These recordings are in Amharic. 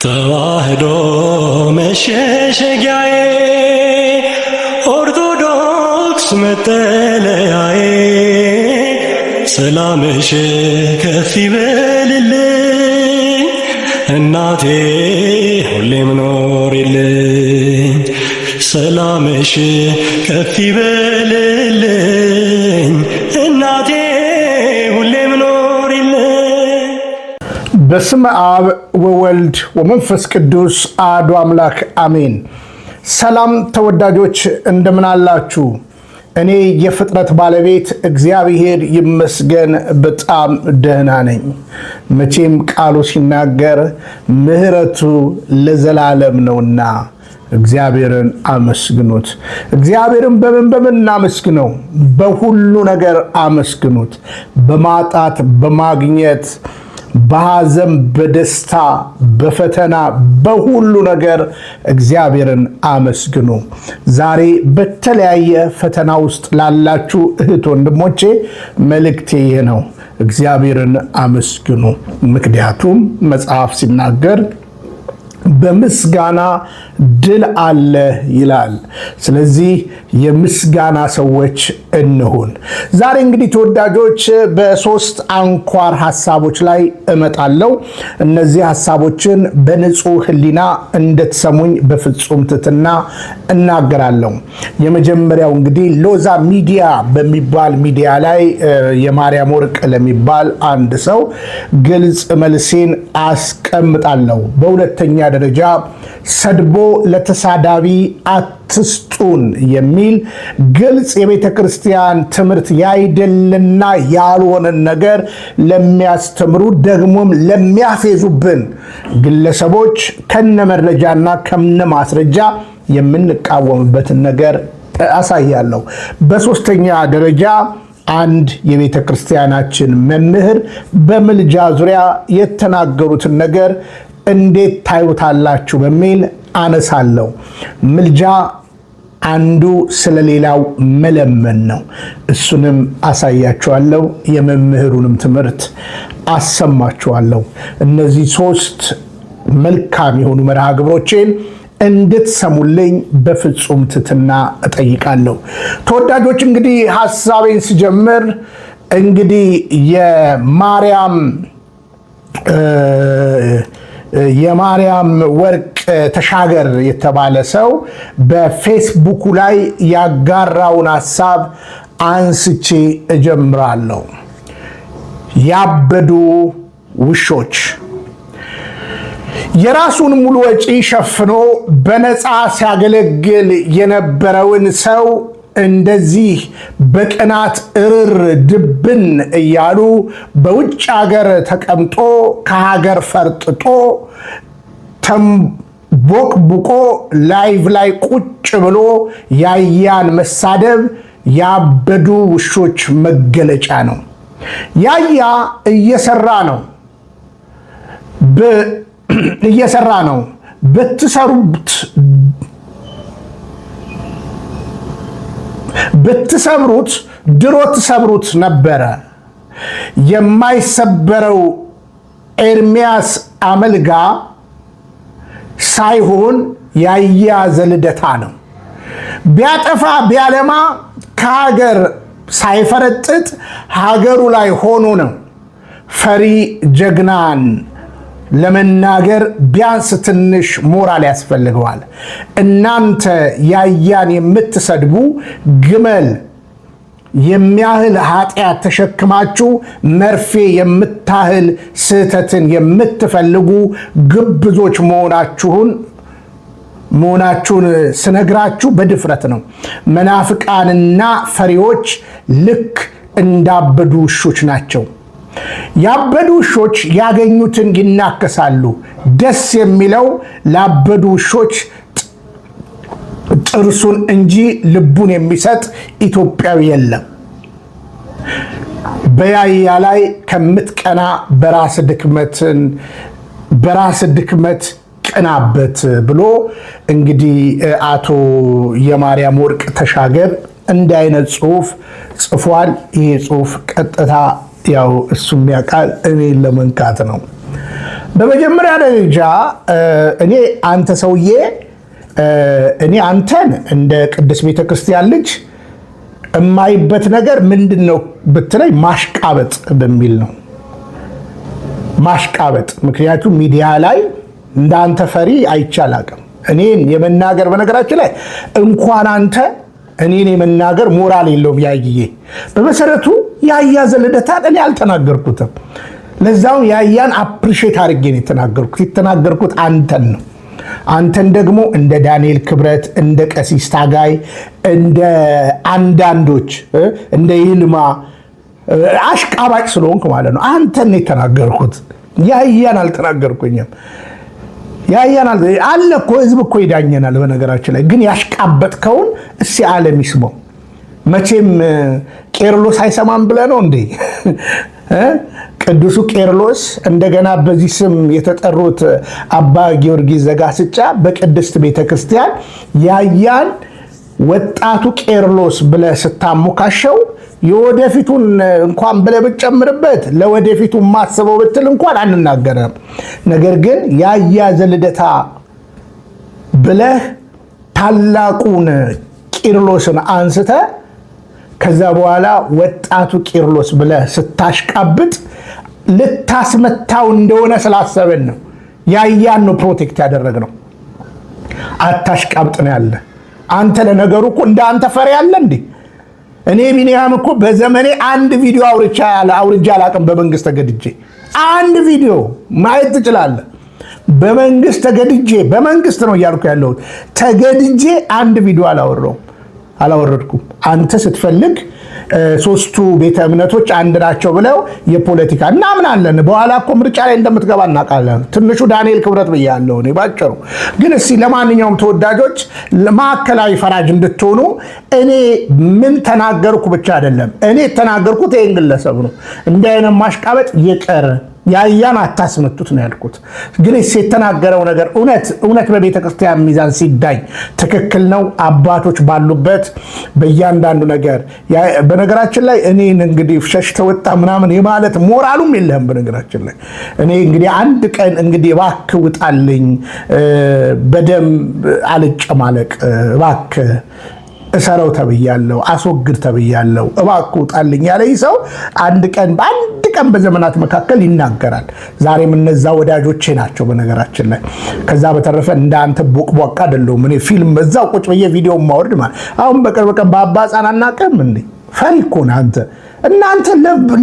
ተዋህዶ መሸሸጊያዬ ኦርቶዶክስ መጠለያዬ ሰላምሽ ከፍ ይበልልኝ እናቴ ሁሌም ኖሪልኝ ሰላምሽ ከፍ ይበልልኝ እናቴ ሁሌም ኖሪልኝ። በስመ አብ ወወልድ ወመንፈስ ቅዱስ አሐዱ አምላክ አሜን። ሰላም ተወዳጆች እንደምን አላችሁ? እኔ የፍጥረት ባለቤት እግዚአብሔር ይመስገን በጣም ደህና ነኝ። መቼም ቃሉ ሲናገር ምሕረቱ ለዘላለም ነውና እግዚአብሔርን አመስግኑት። እግዚአብሔርን በምን እናመስግነው? በሁሉ ነገር አመስግኑት። በማጣት በማግኘት በሐዘን በደስታ በፈተና በሁሉ ነገር እግዚአብሔርን አመስግኑ። ዛሬ በተለያየ ፈተና ውስጥ ላላችሁ እህት ወንድሞቼ መልእክቴ ይሄ ነው። እግዚአብሔርን አመስግኑ። ምክንያቱም መጽሐፍ ሲናገር በምስጋና ድል አለ ይላል። ስለዚህ የምስጋና ሰዎች እንሁን። ዛሬ እንግዲህ ተወዳጆች በሶስት አንኳር ሐሳቦች ላይ እመጣለሁ። እነዚህ ሐሳቦችን በንጹህ ሕሊና እንድትሰሙኝ በፍጹም ትሕትና እናገራለሁ። የመጀመሪያው እንግዲህ ሎዛ ሚዲያ በሚባል ሚዲያ ላይ የማርያም ወርቅ ለሚባል አንድ ሰው ግልጽ መልሴን አስቀምጣለሁ። በሁለተኛ ደረጃ ሰድቦ ለተሳዳቢ አትስጡን የሚል ግልጽ የቤተ ክርስቲያን ትምህርት ያይደልና ያልሆነን ነገር ለሚያስተምሩ ደግሞም ለሚያፌዙብን ግለሰቦች ከነ መረጃና ከነ ማስረጃ የምንቃወምበትን ነገር አሳያለሁ። በሶስተኛ ደረጃ አንድ የቤተ ክርስቲያናችን መምህር በምልጃ ዙሪያ የተናገሩትን ነገር እንዴት ታዩታላችሁ በሚል አነሳለሁ። ምልጃ አንዱ ስለሌላው መለመን ነው። እሱንም አሳያችኋለሁ። የመምህሩንም ትምህርት አሰማችኋለሁ። እነዚህ ሶስት መልካም የሆኑ መርሃ ግብሮችን እንድትሰሙልኝ በፍጹም ትሕትና እጠይቃለሁ። ተወዳጆች እንግዲህ ሐሳቤን ስጀምር እንግዲህ የማርያም ወርቅ ተሻገር የተባለ ሰው በፌስቡኩ ላይ ያጋራውን ሐሳብ አንስቼ እጀምራለሁ። ያበዱ ውሾች። የራሱን ሙሉ ወጪ ሸፍኖ በነፃ ሲያገለግል የነበረውን ሰው እንደዚህ በቅናት እርር ድብን እያሉ በውጭ ሀገር ተቀምጦ ከሀገር ፈርጥጦ ተንቦቅቡቆ ላይቭ ላይ ቁጭ ብሎ ያያን መሳደብ ያበዱ ውሾች መገለጫ ነው። ያያ እየሰራ ነው። ብትሰብሩት ድሮ ትሰብሩት ነበረ። የማይሰበረው ኤርሚያስ አመልጋ ሳይሆን ያያ ዘልደታ ነው። ቢያጠፋ ቢያለማ ከሀገር ሳይፈረጥጥ ሀገሩ ላይ ሆኖ ነው። ፈሪ ጀግናን ለመናገር ቢያንስ ትንሽ ሞራል ያስፈልገዋል። እናንተ ያያን የምትሰድቡ ግመል የሚያህል ኃጢአት ተሸክማችሁ መርፌ የምታህል ስህተትን የምትፈልጉ ግብዞች መሆናችሁን ስነግራችሁ በድፍረት ነው። መናፍቃንና ፈሪዎች ልክ እንዳበዱ ውሾች ናቸው። ያበዱ ውሾች ያገኙትን ይናከሳሉ። ደስ የሚለው ላበዱ ውሾች ጥርሱን እንጂ ልቡን የሚሰጥ ኢትዮጵያዊ የለም። በያያ ላይ ከምትቀና በራስ ድክመት ቅናበት ብሎ እንግዲህ አቶ የማርያም ወርቅ ተሻገር እንዲህ አይነት ጽሑፍ ጽፏል። ይሄ ጽሑፍ ቀጥታ ያው እሱም ያውቃል እኔን ለመንካት ነው። በመጀመሪያ ደረጃ እኔ አንተ ሰውዬ እኔ አንተን እንደ ቅድስት ቤተክርስቲያን ልጅ የማይበት ነገር ምንድነው ብትለኝ ማሽቃበጥ በሚል ነው። ማሽቃበጥ ምክንያቱም ሚዲያ ላይ እንዳንተ ፈሪ አይቻላቅም። እኔን የመናገር በነገራችን ላይ እንኳን አንተ እኔን የመናገር ሞራል የለውም። ያይዬ በመሰረቱ ያያ ዘልደታን እኔ አልተናገርኩትም። ለዛው ያያን አፕሪሼት አድርጌ ነው የተናገርኩት አንተን ነው። አንተን ደግሞ እንደ ዳንኤል ክብረት፣ እንደ ቀሲስ ታጋይ፣ እንደ አንዳንዶች እንደ ይልማ አሽቃባጭ ስለሆንክ ማለት ነው አንተን ነው የተናገርኩት። ያያን አልተናገርኩኝም። ያያን አለ እኮ ህዝብ እኮ ይዳኘናል። በነገራችን ላይ ግን ያሽቃበጥከውን እስቲ ዓለም ይስማው። መቼም ቄርሎስ አይሰማም ብለህ ነው እንዴ? ቅዱሱ ቄርሎስ እንደገና በዚህ ስም የተጠሩት አባ ጊዮርጊስ ዘጋስጫ በቅድስት ቤተክርስቲያን ያያን ወጣቱ ቄርሎስ ብለህ ስታሞካሸው የወደፊቱን እንኳን ብለህ ብትጨምርበት ለወደፊቱ ማስበው ብትል እንኳን አንናገርም። ነገር ግን ያያ ዘልደታ ብለህ ታላቁን ቄርሎስን አንስተ ከዛ በኋላ ወጣቱ ቄርሎስ ብለህ ስታሽቃብጥ ልታስመታው እንደሆነ ስላሰበን ነው ያያን ነው ፕሮቴክት ያደረግነው። አታሽቃብጥ ነው ያለ። አንተ ለነገሩ እኮ እንዳንተ ፈሪ ያለ እንዴ? እኔ ቢኒያም እኮ በዘመኔ አንድ ቪዲዮ አውርጃ አላቅም። በመንግስት ተገድጄ አንድ ቪዲዮ ማየት ትችላለህ። በመንግስት ተገድጄ በመንግስት ነው እያልኩ ያለሁት ተገድጄ አንድ ቪዲዮ አላወረድኩም። አንተ ስትፈልግ ሶስቱ ቤተ እምነቶች አንድ ናቸው ብለው የፖለቲካ እናምናለን። በኋላ እኮ ምርጫ ላይ እንደምትገባ እናውቃለን። ትንሹ ዳንኤል ክብረት ብያለሁ እኔ ባጭሩ። ግን እስቲ ለማንኛውም ተወዳጆች ማዕከላዊ ፈራጅ እንድትሆኑ እኔ ምን ተናገርኩ ብቻ አይደለም እኔ ተናገርኩት ይሄን ግለሰብ ነው። እንዲህ አይነት ማሽቃበጥ ይቀር ያያን አታስመቱት ነው ያልኩት። ግን የተናገረው ነገር እውነት በቤተ ክርስቲያን ሚዛን ሲዳኝ ትክክል ነው። አባቶች ባሉበት በእያንዳንዱ ነገር በነገራችን ላይ እኔ እንግዲህ ሸሽተህ ወጣ ምናምን የማለት ሞራሉም የለህም። በነገራችን ላይ እኔ እንግዲህ አንድ ቀን እንግዲህ እባክህ ውጣልኝ በደም አልጨማለቅ እባክህ እሰረው ተብያለሁ፣ አስወግድ ተብያለሁ፣ እባክህ ውጣልኝ ያለኝ ሰው አንድ ቀን በዘመናት መካከል ይናገራል። ዛሬም እነዛ ወዳጆቼ ናቸው በነገራችን ላይ። ከዛ በተረፈ እንዳንተ ቦቅቧቃ አይደለሁም እኔ ፊልም በዛው ቁጭ ብዬ ቪዲዮ ማወርድ ማለት አሁን በቅርብ ቀን በአባ ሕፃን አናውቅም እንዴ? ፈሪ እኮ ነህ አንተ። እናንተ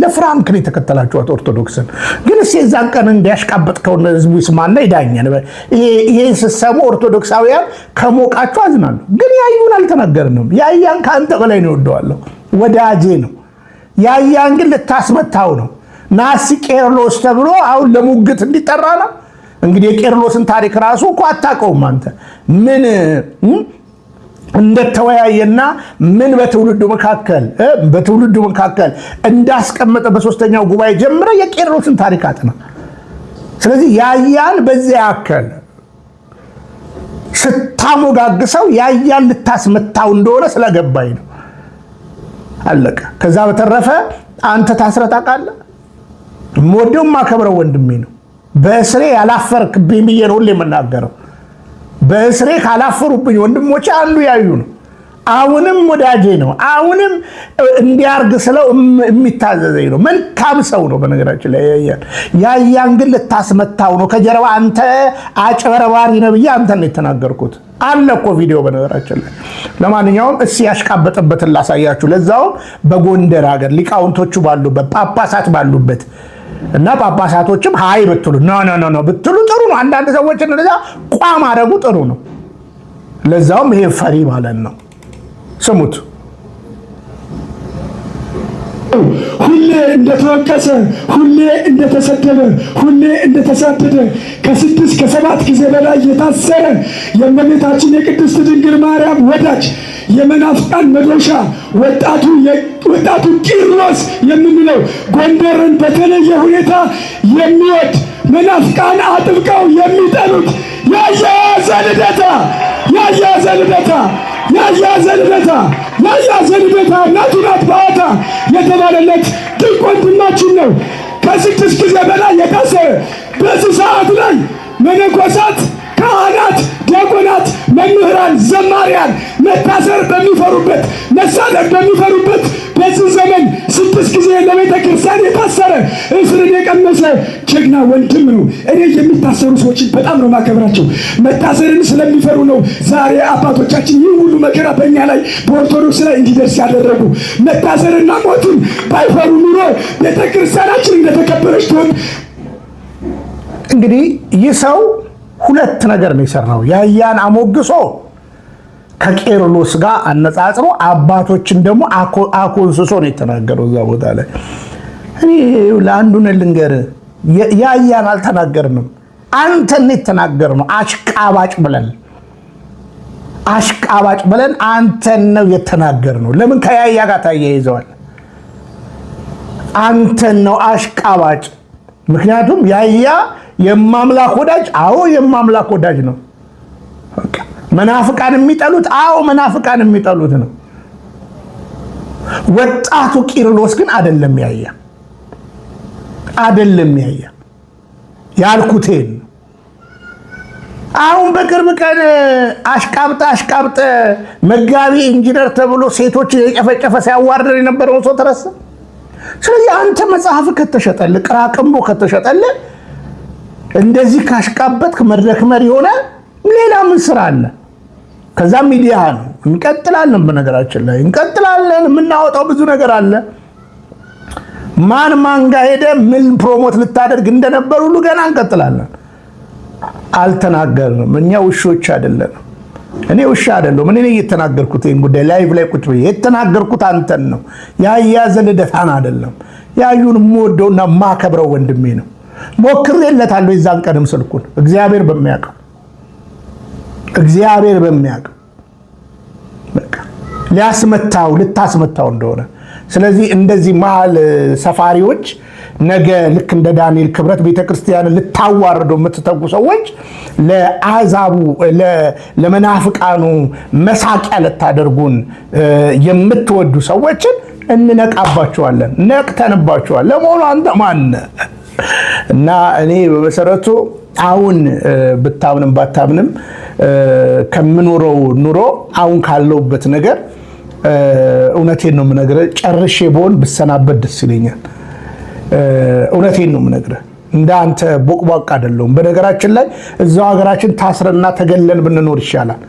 ለፍራንክ ነው የተከተላችኋት ኦርቶዶክስን። ግን እስኪ የዛን ቀን እንዲያሽቃበጥከውን ህዝቡ ይስማና ይዳኘን። ይሄን ስትሰሙ ኦርቶዶክሳውያን ከሞቃችሁ አዝናለሁ። ግን ያዩን አልተናገርንም። ያያን ከአንተ በላይ ነው ወደዋለሁ፣ ወዳጄ ነው። ያያን ግን ልታስመታው ነው። ናሲ ቄርሎስ ተብሎ አሁን ለሙግት እንዲጠራ ነው። እንግዲህ የቄርሎስን ታሪክ ራሱ እኮ አታውቀውም አንተ። ምን እንደተወያየና ምን በትውልዱ መካከል እንዳስቀመጠ በሶስተኛው ጉባኤ ጀምረ የቄርሎስን ታሪክ አጥና። ስለዚህ ያያን በዚያ ያከል ስታሞጋግሰው ያያን ልታስመታው እንደሆነ ስለገባኝ ነው። አለቀ። ከዛ በተረፈ አንተ ታስረህ ታውቃለህ። የምወደው የማከብረው ወንድሜ ነው። በእስሬ ያላፈርክብኝ ብዬ ነው ሁሌ የምናገረው። በእስሬ ካላፈሩብኝ ወንድሞቼ አንዱ ያዩ ነው። አሁንም ወዳጄ ነው። አሁንም እንዲያርግ ስለው የሚታዘዘኝ ነው። መልካም ሰው ነው። በነገራችን ላይ ያያን ግን ልታስመታው ነው። ከጀርባ አንተ አጭበርባሪ ነህ ብዬ አንተን ነው የተናገርኩት። አለ እኮ ቪዲዮ በነገራችን ላይ። ለማንኛውም እስኪ ያሽቃበጠበትን ላሳያችሁ። ለዛውም በጎንደር ሀገር ሊቃውንቶቹ ባሉበት ጳጳሳት ባሉበት እና ጳጳሳቶችም ሃይ ብትሉ ኖ ብትሉ ጥሩ ነው። አንዳንድ ሰዎች እንደዛ ቋም አደረጉ ጥሩ ነው። ለዛውም ይሄ ፈሪ ማለት ነው። ስሙት። ሁሌ እንደተወቀሰ፣ ሁሌ እንደተሰደበ፣ ሁሌ እንደተሳደደ ከ6 ከ7 ጊዜ በላይ የታሰረ የእመቤታችን የቅድስት ድንግል ማርያም ወዳጅ የመናፍቃን መዶሻ ወጣቱ ቄርሎስ የምንለው ጎንደርን በተለየ ሁኔታ የሚወድ መናፍቃን አጥብቀው የሚጠሉት ያያ ዘልደታ እናቱ ናት በዓታ የተባለለት ድንቅ ወንድማችን ነው። ከ6 ጊዜ በላይ የታሰረ በዚህ ሰዓት ላይ መነኮሳት፣ ካህናት፣ ዲያቆናት፣ መምህራን፣ ዘማሪያን መታሰር በሚፈሩበት መሳደድ በሚፈሩበት በዚህ ዘመን 6 ጊዜ ለቤተ ክርስቲያን የታሰረ እስርን የቀመሰ ጀግና ወንድም ነው። እኔ የሚታሰሩ ሰዎችን በጣም ነው ማከብራቸው። መታሰርን ስለሚፈሩ ነው ዛሬ አባቶቻችን ይህ ሁሉ መከራ በእኛ ላይ በኦርቶዶክስ ላይ እንዲደርስ ያደረጉ። መታሰርና ሞቱን ባይፈሩ ኑሮ ቤተ ክርስቲያናችን እንደተከበረች ትሆን። እንግዲህ ይህ ሰው 2 ነገር ነው የሰራው። ያያን አሞግሶ ከቄርሎስ ጋር አነጻጽሮ አባቶችን ደግሞ አኮንስሶ ነው የተናገረው እዛ ቦታ ላይ። እኔ ለአንዱን ልንገር፣ ያያን አልተናገርንም፣ አንተን የተናገርነው አሽቃባጭ ብለን አንተን ነው የተናገርነው። ለምን ከያያ ጋር ታያይዘዋል? አንተን ነው አሽቃባጭ። ምክንያቱም ያያ የማምላክ ወዳጅ፣ አዎ የማምላክ ወዳጅ ነው። መናፍቃን የሚጠሉት፣ አዎ መናፍቃን የሚጠሉት ነው። ወጣቱ ቂርሎስ ግን አይደለም ያያ ያልኩቴን። አሁን በቅርብ ቀን አሽቃብጠ መጋቢ ኢንጂነር ተብሎ ሴቶች የጨፈጨፈ ሲያዋርድ የነበረውን ሰው ተረሳ። ስለዚህ አንተ መጽሐፍ ከተሸጠል፣ ቅራቅንቦ ከተሸጠል፣ እንደዚህ ካሽቃበጥክ መድረክ መሪ ሆነ ሌላ ምን ስራ አለ? ከዛ ሚዲያ ነው። እንቀጥላለን፣ በነገራችን ላይ እንቀጥላለን። የምናወጣው ብዙ ነገር አለ። ማን ጋር ሄደ ምን ፕሮሞት ልታደርግ እንደነበር ሁሉ ገና እንቀጥላለን። አልተናገርንም። እኛ ውሾች አይደለንም። እኔ ውሻ አይደለሁም። እኔ እየተናገርኩት ይሄን ጉዳይ ላይቭ ላይ ቁጭ ብዬ የተናገርኩት አንተን ነው። ያያዘ ልደታን አይደለም። ያዩን የምወደውና የማከብረው ወንድሜ ነው። ሞክሬለታለሁ የዛን ቀንም ስልኩን እግዚአብሔር በሚያውቀው በቃ ልታስመታው እንደሆነ። ስለዚህ እንደዚህ መሀል ሰፋሪዎች ነገ ልክ እንደ ዳንኤል ክብረት ቤተክርስቲያንን ልታዋርዱ የምትተጉ ሰዎች፣ ለአሕዛቡ ለመናፍቃኑ መሳቂያ ልታደርጉን የምትወዱ ሰዎችን እንነቃባቸዋለን። ነቅተንባቸዋል። ለመሆኑ አንተ ማን? እና እኔ በመሰረቱ አሁን ብታምንም ባታምንም ከምኖረው ኑሮ አሁን ካለውበት ነገር እውነቴን ነው የምነግርህ። ጨርሼ በሆን ብሰናበት ደስ ይለኛል። እውነቴን ነው የምነግርህ። እንደ አንተ ቦቅቧቅ አይደለሁም። በነገራችን ላይ እዛው ሀገራችን ታስረና ተገለን ብንኖር ይሻላል።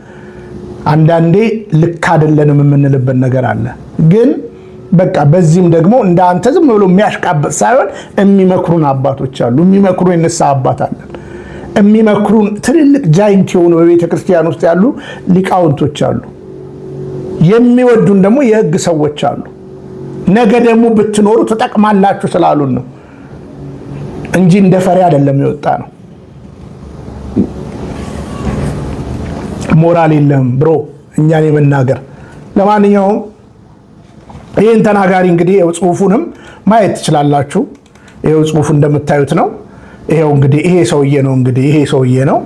አንዳንዴ ልክ አይደለንም የምንልበት ነገር አለ። ግን በቃ በዚህም ደግሞ እንደ አንተ ዝም ብሎ የሚያሽቃበጥ ሳይሆን የሚመክሩን አባቶች አሉ። የሚመክሩን የነሳ አባት አለን። የሚመክሩን ትልልቅ ጃይንት የሆኑ በቤተ ክርስቲያን ውስጥ ያሉ ሊቃውንቶች አሉ። የሚወዱን ደግሞ የሕግ ሰዎች አሉ። ነገ ደግሞ ብትኖሩ ትጠቅማላችሁ ስላሉን ነው እንጂ እንደ ፈሪ አይደለም የወጣ ነው። ሞራል የለም ብሮ እኛን የመናገር። ለማንኛውም ይህን ተናጋሪ እንግዲህ ጽሁፉንም ማየት ትችላላችሁ። ይሄው ጽሁፉ እንደምታዩት ነው። ይሄው እንግዲህ ይሄ ሰውዬ ነው።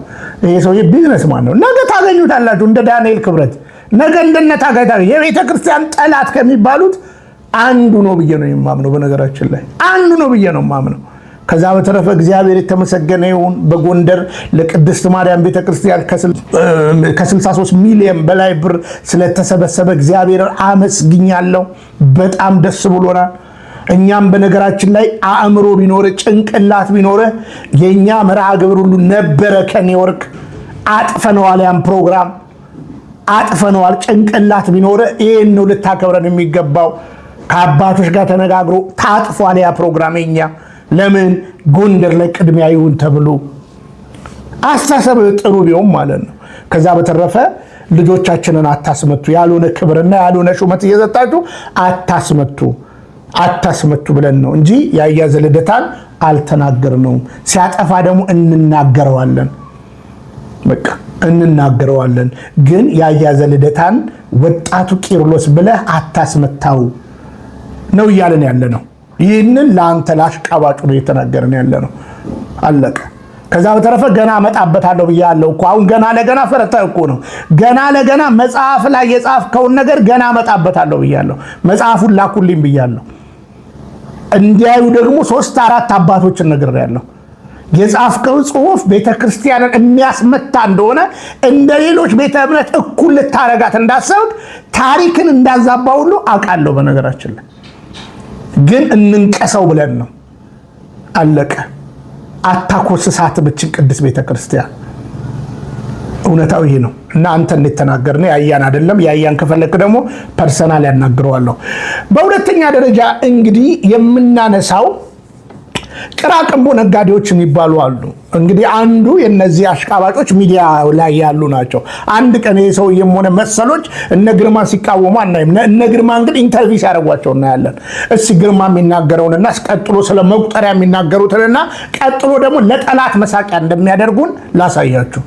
ይሄ ሰውዬ ቢዝነስማን ነው። ነገ ታገኙታላችሁ እንደ ዳንኤል ክብረት። ነገ እንደነ ታጋይ የቤተ ክርስቲያን ጠላት ከሚባሉት አንዱ ነው ብዬ ነው የማምነው። በነገራችን ላይ አንዱ ነው ብዬ ነው የማምነው። ከዛ በተረፈ እግዚአብሔር የተመሰገነ ይሁን። በጎንደር ለቅድስት ማርያም ቤተክርስቲያን ከ63 ሚሊዮን በላይ ብር ስለተሰበሰበ እግዚአብሔር አመስግኛለሁ። በጣም ደስ ብሎናል። እኛም በነገራችን ላይ አእምሮ ቢኖር ጭንቅላት ቢኖር የኛ መርሃ ግብር ሁሉ ነበረ ከኒውዮርክ አጥፈነዋል። ያን ፕሮግራም አጥፈነዋል። ጭንቅላት ቢኖር ይሄን ነው ልታከብረን የሚገባው። ከአባቶች ጋር ተነጋግሮ ታጥፏል ያ ፕሮግራም የኛ። ለምን ጎንደር ላይ ቅድሚያ ይሁን ተብሎ አስተሳሰብ ጥሩ ቢሆን ማለት ነው። ከዛ በተረፈ ልጆቻችንን አታስመቱ፣ ያልሆነ ክብርና ያልሆነ ሹመት እየሰጣችሁ አታስመቱ ብለን ነው እንጂ ያያዘ ልደታን አልተናገርነውም። ሲያጠፋ ደግሞ እንናገረዋለን፣ በቃ እንናገረዋለን። ግን ያያዘ ልደታን ወጣቱ ቂርሎስ ብለህ አታስመታው ነው እያለን ያለ ነው። ይህንን ለአንተ ላሽቃባጩ ነው እየተናገርን ያለ ነው። አለቀ። ከዛ በተረፈ ገና እመጣበታለሁ ብያለሁ እኮ። አሁን ገና ለገና ፈረታ እኮ ነው። ገና ለገና መጽሐፍ ላይ የጻፍከውን ነገር ገና እመጣበታለሁ ብያለሁ። መጽሐፉን ላኩልኝ ብያለሁ። እንዲያዩ ደግሞ 3-4 አባቶችን ነግሬያለሁ። የጻፍከው ጽሁፍ ቤተክርስቲያንን የሚያስመታ እንደሆነ እንደ ሌሎች ቤተ እምነት እኩል ልታረጋት እንዳሰብክ ታሪክን እንዳዛባ ሁሉ አውቃለሁ። በነገራችን ላይ ግን እንንቀሰው ብለን ነው። አለቀ። አታኮስሳት ብችን ቅድስት ቤተክርስቲያን። እውነታው ይሄ ነው እና አንተ እንደተናገር ነው ያያን አይደለም። ያያን ከፈለክ ደግሞ ፐርሰናል ያናግረዋለሁ። በሁለተኛ ደረጃ እንግዲህ የምናነሳው ቅራቅንቦ ነጋዴዎች የሚባሉ አሉ። እንግዲህ አንዱ የነዚህ አሽቃባጮች ሚዲያ ላይ ያሉ ናቸው። አንድ ቀን የሰውዬም ሆነ መሰሎች እነ ግርማን ሲቃወሙ አናይም። እነ ግርማን ግን ኢንተርቪው ሲያደርጓቸው እናያለን። እስኪ ግርማ የሚናገረውንና ቀጥሎ ስለ መቁጠሪያ የሚናገሩትንና ቀጥሎ ደግሞ ለጠላት መሳቂያ እንደሚያደርጉን ላሳያችሁ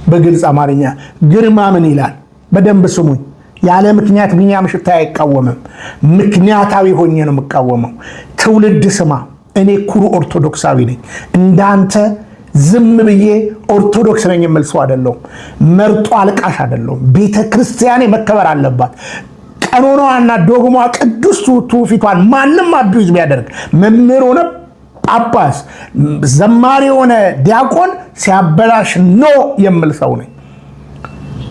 በግልጽ አማርኛ። ግርማ ምን ይላል? በደንብ ስሙኝ። ያለ ምክንያት ቢኒያም ሽታይ አይቃወምም። ምክንያታዊ ሆኜ ነው የምቃወመው። ትውልድ ስማ። እኔ ኩሩ ኦርቶዶክሳዊ ነኝ። እንዳንተ ዝም ብዬ ኦርቶዶክስ ነኝ የምል ሰው አይደለሁም። መርጦ አልቃሽ አይደለሁም። ቤተ ክርስቲያኔ መከበር አለባት። ቀኖናዋና ዶግማ ቅዱስ ትውፊቷን ማንም አቢዩዝ ቢያደርግ መምህር ሆነ ጳጳስ፣ ዘማሪ ሆነ ዲያቆን ሲያበላሽ ኖ የምል ሰው ነኝ።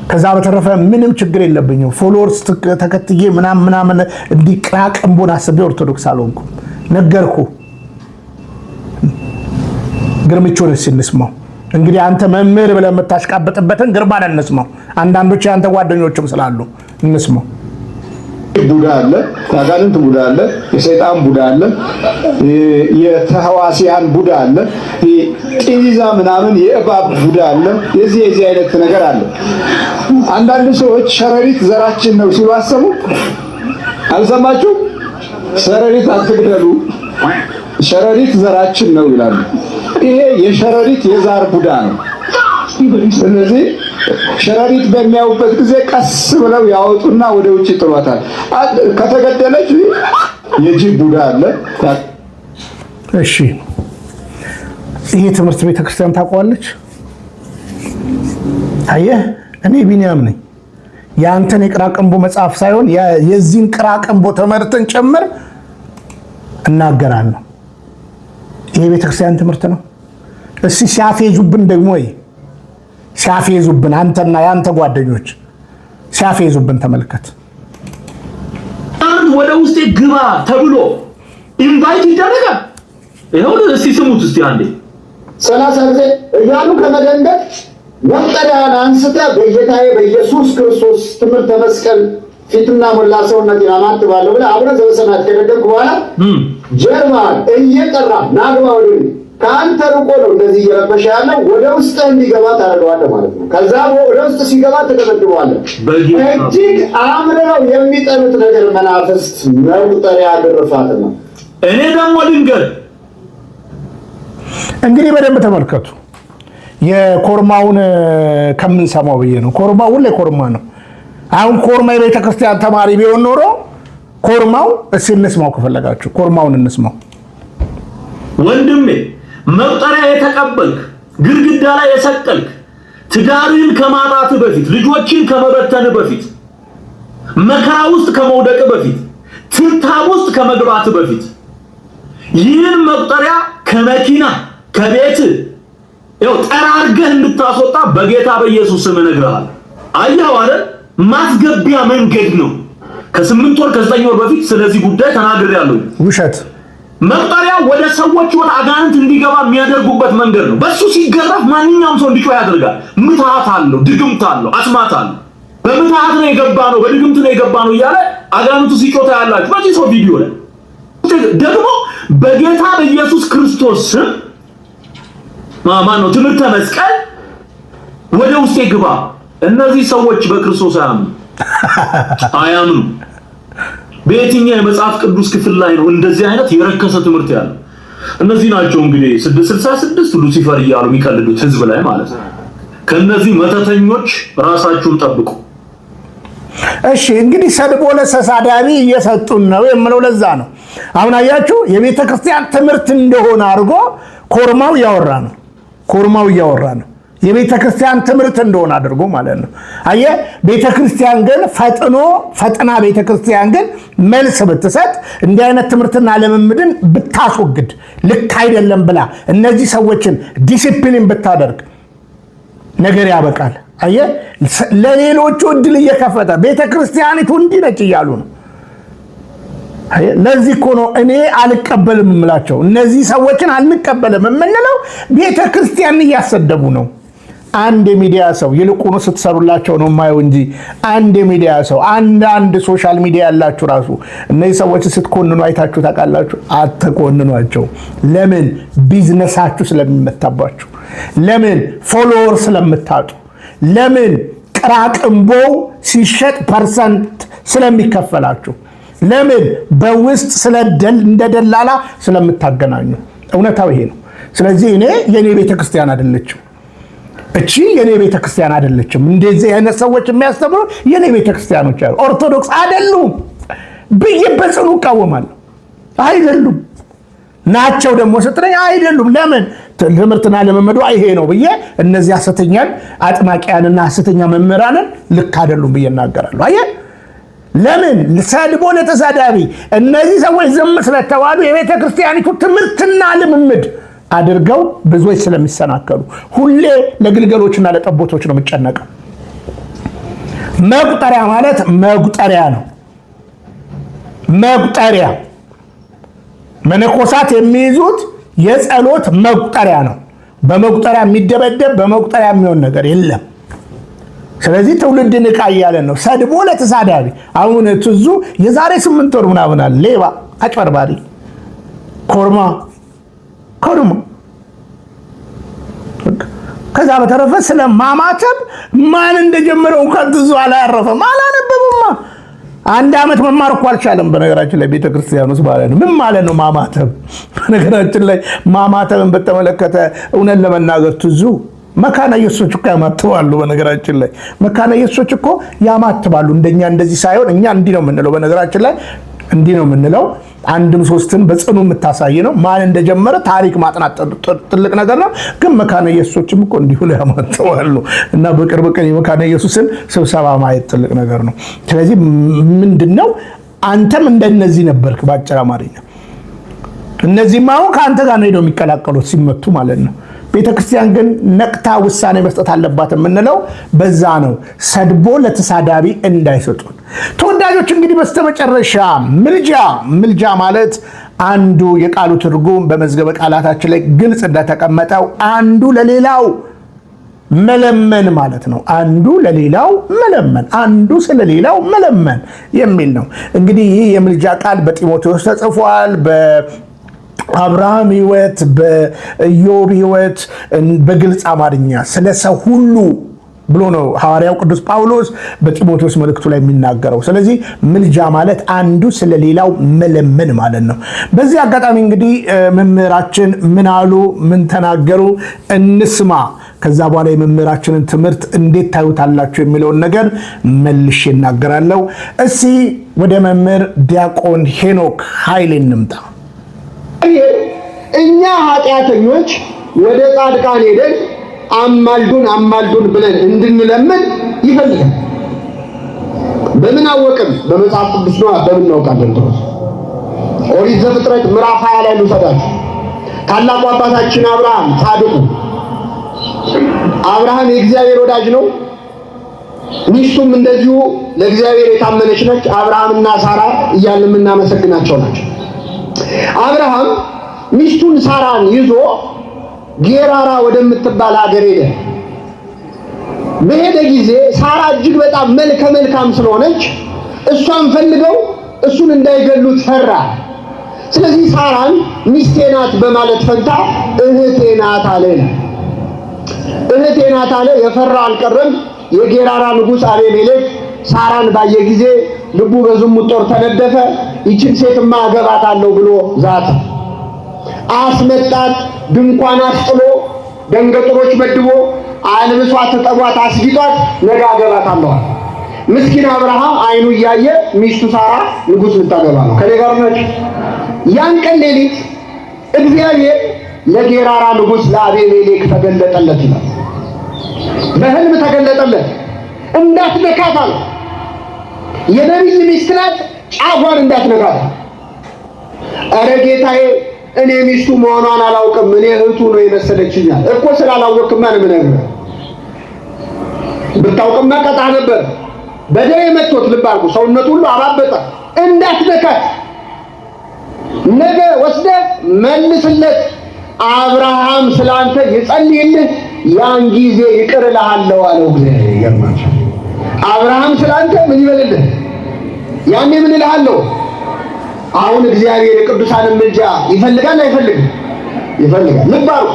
ከዛ በተረፈ ምንም ችግር የለብኝም። ፎሎወርስ ተከትዬ ምናምን እንዲቅራቅንቦን አስቤ ኦርቶዶክስ አልሆንኩም። ነገርኩ። ግርምቾን እንስማው። እንግዲህ አንተ መምህር ብለህ የምታሽቃበጥበትን ግርማን እንስማው። አንዳንዶች ያንተ ጓደኞችም ስላሉ እንስማው። ቡዳ አለ፣ የአጋንንት ቡዳ አለ፣ የሰይጣን ቡዳ አለ፣ የተህዋሲያን ቡዳ አለ፣ ጢዛ ምናምን የእባብ ቡዳ አለ። የዚህ አይነት ነገር አለ። አንዳንድ ሰዎች ሸረሪት ዘራችን ነው ሲሉ አሰቡ። አልሰማችሁ? ሸረሪት አትግደሉ፣ ሸረሪት ዘራችን ነው ይላሉ። ይሄ የሸረሪት የዛር ቡዳ ነው። ስለዚህ ሸረሪት በሚያዩበት ጊዜ ቀስ ብለው ያወጡና ወደ ውጭ ጥሏታል። ከተገደለች የጅብ ቡዳ አለ። እሺ፣ ይሄ ትምህርት ቤተክርስቲያን ታውቀዋለች። አየህ፣ እኔ ቢኒያም ነኝ። የአንተን የቅራቅንቦ መጽሐፍ ሳይሆን የዚህን ቅራቅንቦ ትምህርትን ጭምር እናገራለሁ። ይሄ ቤተክርስቲያን ትምህርት ነው። እስቲ ሲያፌዙብን ደግሞ ሲያፌዙብን አንተና ያንተ ጓደኞች ሲያፌዙብን ተመልከት። ወደ ውስጥ ግባ ተብሎ ኢንቫይት ይደረጋል። ይሄው እስቲ ስሙት እስቲ አንዴ 30 ጊዜ እያሉ ከመደንገጥ መቁጠሪያን አንስተህ በጌታዬ በኢየሱስ ክርስቶስ ትምህርተ መስቀል ፊትና ሞላ ሰውነቴን አማትባለሁ ብለህ አቡነ ዘበሰማያት ከደገምክ በኋላ ጀርባን እየጠራ ናግባ ወደ ከአንተ ርቆ ነው እንደዚህ እየረበሸ ያለው ወደ ውስጥ እንዲገባ ታደርገዋለህ ማለት ነው። ከዛ ወደ ውስጥ ሲገባ ተደመድበዋለህ። እጅግ አምረው የሚጠሉት ነገር መናፍስት መቁጠሪያ ግርፋት ነው። እኔ ደግሞ ልንገር እንግዲህ በደንብ ተመልከቱ። የኮርማውን ከምንሰማው ብዬ ነው። ኮርማው ሁሌ ኮርማ ነው። አሁን ኮርማ የቤተ ክርስቲያን ተማሪ ቢሆን ኖሮ ኮርማው እስኪ እንስማው፣ ከፈለጋችሁ ኮርማውን እንስማው። ወንድሜ መቁጠሪያ የተቀበልክ ግድግዳ ላይ የሰቀልክ ትዳርን ከማጣት በፊት ልጆችን ከመበተን በፊት መከራ ውስጥ ከመውደቅ በፊት ትንታብ ውስጥ ከመግባት በፊት ይህን መቁጠሪያ ከመኪና ከቤት ጠራርገህ እንድታስወጣ በጌታ በኢየሱስ ስም እነግርሃለሁ። አየኸው አይደል? ማስገቢያ መንገድ ነው። ከ8 ወር ከ9 ወር በፊት ስለዚህ ጉዳይ ተናግሬያለሁ። ውሸት መቁጠሪያ ወደ ሰዎች ወደ አጋንንት እንዲገባ የሚያደርጉበት መንገድ ነው። በሱ ሲገረፍ ማንኛውም ሰው እንዲጮህ ያደርጋል። ምትሃት አለው፣ ድግምት አለው፣ አስማት አለው። በምትሃት ነው የገባ ነው፣ በድግምት ነው የገባ ነው እያለ አጋንንቱ ሲጮህ ያላችሁ በዚህ ሰው ቪዲዮ ላይ ደግሞ በጌታ በኢየሱስ ክርስቶስ ስም ማን ነው ትምህርተ መስቀል ወደ ውስጥ ይግባ። እነዚህ ሰዎች በክርስቶስ አያምኑ። በየትኛው የመጽሐፍ ቅዱስ ክፍል ላይ ነው እንደዚህ አይነት የረከሰ ትምህርት ያለው? እነዚህ ናቸው እንግዲህ 666 ሉሲፈር እያሉ የሚቀልዱት ህዝብ ላይ ማለት ነው። ከነዚህ መተተኞች ራሳችሁን ጠብቁ። እሺ እንግዲህ ሰድቦ ለተሳዳቢ እየሰጡን ነው የምለው ለዛ ነው። አሁን አያችሁ የቤተ ክርስቲያን ትምህርት እንደሆነ አድርጎ ኮርማው እያወራ ነው። የቤተ ክርስቲያን ትምህርት እንደሆነ አድርጎ ማለት ነው። አየ ቤተ ክርስቲያን ግን ፈጥና ቤተ ክርስቲያን ግን መልስ ብትሰጥ እንዲህ አይነት ትምህርትና ልምምድን ብታስወግድ ልክ አይደለም ብላ እነዚህ ሰዎችን ዲሲፕሊን ብታደርግ ነገር ያበቃል። አየ ለሌሎቹ እድል እየከፈተ ቤተ ክርስቲያኒቱ እንዲህ ነች እያሉ ነው። ለዚህ እኮ ነው እኔ አልቀበልም የምላቸው። እነዚህ ሰዎችን አንቀበልም የምንለው ቤተ ክርስቲያን እያሰደቡ ነው። አንድ የሚዲያ ሰው ይልቁኑ ስትሰሩላቸው ነው የማየው እንጂ አንድ የሚዲያ ሰው አንድ ሶሻል ሚዲያ ያላችሁ ራሱ እነዚህ ሰዎች ስትኮንኑ አይታችሁ ታውቃላችሁ? አትኮንኗቸው። ለምን? ቢዝነሳችሁ ስለሚመታባችሁ፣ ለምን? ፎሎወር ስለምታጡ፣ ለምን? ቅራቅንቦው ሲሸጥ ፐርሰንት ስለሚከፈላችሁ፣ ለምን? በውስጥ እንደ ደላላ ስለምታገናኙ። እውነታው ይሄ ነው። ስለዚህ የኔ ቤተክርስቲያን አይደለችም እቺ የኔ ቤተክርስቲያን አይደለችም። እንደዚህ አይነት ሰዎች የሚያስተምሩ የኔ ቤተክርስቲያኖች አሉ። ኦርቶዶክስ አይደሉም ብዬ በጽኑ እቃወማለሁ። አይደሉም ናቸው ደግሞ ስትለኝ አይደሉም። ለምን? ትምህርትና ልምምዱ ይሄ ነው ብዬ እነዚህ ሐሰተኛን አጥማቂያንና ሐሰተኛ መምህራንን ልክ አይደሉም ብዬ እናገራለሁ። አየህ ለምን? ሰድቦ ለተሳዳቢ እነዚህ ሰዎች ዝም ስለተባሉ የቤተክርስቲያኒቱ ትምህርትና ልምምድ አድርገው ብዙዎች ስለሚሰናከሉ ሁሌ ለግልገሎችና ለጠቦቶች ነው የምጨነቀው። መቁጠሪያ ማለት መቁጠሪያ ነው። መቁጠሪያ መነኮሳት የሚይዙት የጸሎት መቁጠሪያ ነው። በመቁጠሪያ የሚደበደብ በመቁጠሪያ የሚሆን ነገር የለም። ስለዚህ ትውልድ ንቃ እያለን ነው። ሰድቦ ለተሳዳቢ አሁን ትዙ የዛሬ 8 ወር ምናምን አለ ሌባ፣ አጭበርባሪ፣ ኮርማ ከዛ በተረፈ ስለማማተብ ማን እንደጀመረው እንኳን ትዙ አላረፈም፣ አላነበብማ። 1 ዓመት መማር እኮ አልቻለም። በነገራችን ላይ ቤተክርስቲያን ውስጥ ማለት ነው ምን ማለት ነው ማማተብ? በነገራችን ላይ ማማተብን በተመለከተ እውነት ለመናገር ትዙ መካነ ኢየሱሶች እኮ ያማትባሉ። በነገራችን ላይ መካነ ኢየሱሶች እኮ ያማትባሉ። እንደኛ እንደዚህ ሳይሆን እኛ እንዲህ ነው የምንለው። በነገራችን ላይ እንዲህ ነው የምንለው። 1 3 በጽኑ የምታሳይ ነው። ማን እንደጀመረ ታሪክ ማጥናት ትልቅ ነገር ነው። ግን መካነ ኢየሱሶችም እኮ እንዲሁ ላይ ያማትባሉ እና በቅርብ ቀን የመካነ ኢየሱስን ስብሰባ ማየት ትልቅ ነገር ነው። ስለዚህ ምንድነው አንተም እንደነዚህ ነበርክ ባጭር አማርኛ። እነዚህም አሁን ከአንተ ጋር ነው ሄደው የሚቀላቀሉት ሲመቱ ማለት ነው። ቤተክርስቲያን ግን ነቅታ ውሳኔ መስጠት አለባት የምንለው በዛ ነው። ሰድቦ ለተሳዳቢ እንዳይሰጡን። ተወዳጆች እንግዲህ በስተመጨረሻ ምልጃ ማለት አንዱ የቃሉ ትርጉም በመዝገበ ቃላታችን ላይ ግልጽ እንደተቀመጠው አንዱ ለሌላው መለመን ማለት ነው። አንዱ ለሌላው መለመን፣ አንዱ ስለሌላው መለመን የሚል ነው። እንግዲህ ይህ የምልጃ ቃል በጢሞቴዎስ ተጽፏል። አብርሃም ህይወት፣ በኢዮብ ህይወት በግልጽ አማርኛ ስለ ሰው ሁሉ ብሎ ነው ሐዋርያው ቅዱስ ጳውሎስ በጢሞቴዎስ መልእክቱ ላይ የሚናገረው። ስለዚህ ምልጃ ማለት አንዱ ስለሌላው መለመን ማለት ነው። በዚህ አጋጣሚ እንግዲህ መምህራችን ምን አሉ፣ ምን ተናገሩ እንስማ። ከዛ በኋላ የመምህራችንን ትምህርት እንዴት ታዩታላችሁ የሚለውን ነገር መልሼ እናገራለሁ። እስቲ ወደ መምህር ዲያቆን ሄኖክ ኃይሌ እንምጣ። እኛ ኃጢአተኞች ወደ ጻድቃን ሄደን አማልዱን ብለን እንድንለምን ይፈልጋል። በምን አወቅን? በመጽሐፍ ቅዱስ ነው። በምን እናውቃለን? ኦሪት ዘፍጥረት ምዕራፍ 20 ላይ ልውሰዳችሁ። ታላቁ አባታችን አብርሃም ጻድቁ አብርሃም የእግዚአብሔር ወዳጅ ነው። ሚስቱም እንደዚሁ ለእግዚአብሔር የታመነች ነች። አብርሃምና ሳራ እያልን የምናመሰግናቸው ናቸው። አብርሃም ሚስቱን ሳራን ይዞ ጌራራ ወደምትባል ሀገር ሄደ። በሄደ ጊዜ ሳራ እጅግ በጣም መልካም ስለሆነች እሷን ፈልገው እሱን እንዳይገሉት ፈራ። ስለዚህ ሳራን ሚስቴ ናት በማለት ፈንታ እህቴ ናት አለ። እህቴ ናት አለ። የፈራ አልቀረም። የጌራራ ንጉሥ አቤሜሌክ ሳራን ባየ ጊዜ ልቡ በዝሙት ጦር ተነደፈ። ይችን ሴትማ አገባታለሁ ብሎ ዛተ። አስመጣት። ድንኳን አስጥሎ ደንገጥሮች መድቦ አልብሷት፣ ጠቧት፣ አስጊጧት ነገ አገባታለሁ። ምስኪን አብርሃም አይኑ እያየ ሚስቱ ሳራ ንጉሥ ልታገባ ነው። ከኔ ጋር ነች። ያን ቀን ሌሊት እግዚአብሔር ለጌራራ ንጉሥ ለአቤሜሌክ ተገለጠለት ይላል። በህልም ተገለጠለት። እንዳትነካት አለ። የነቢይ ሚስት ናት፣ ጫፏን እንዳትነካት። ኧረ ጌታዬ እኔ ሚስቱ መሆኗን አላውቅም፣ እኔ እህቱ ነው የመሰለችኛል እኮ። ስላላወቅማ ነው የምነግርህ። ብታውቅማ ቀጣ ነበር። በደሬ መጥቶት ልብ አድርጉ፣ ሰውነቱ ሁሉ አባበጠ። እንዳትነካት፣ ነገ ወስደህ መልስለት። አብርሃም ስላንተ ይጸልይልህ፣ ያን ጊዜ ይቅር እልሃለሁ አለው እግዚአብሔር። ይገርማችኋል። አብርሃም ስላንተ ምን ይበልልህ? ያኔ ምን እልሃለሁ? አሁን እግዚአብሔር የቅዱሳንን ምልጃ ይፈልጋል አይፈልግም? ይፈልጋል። ልብ አድርጉ።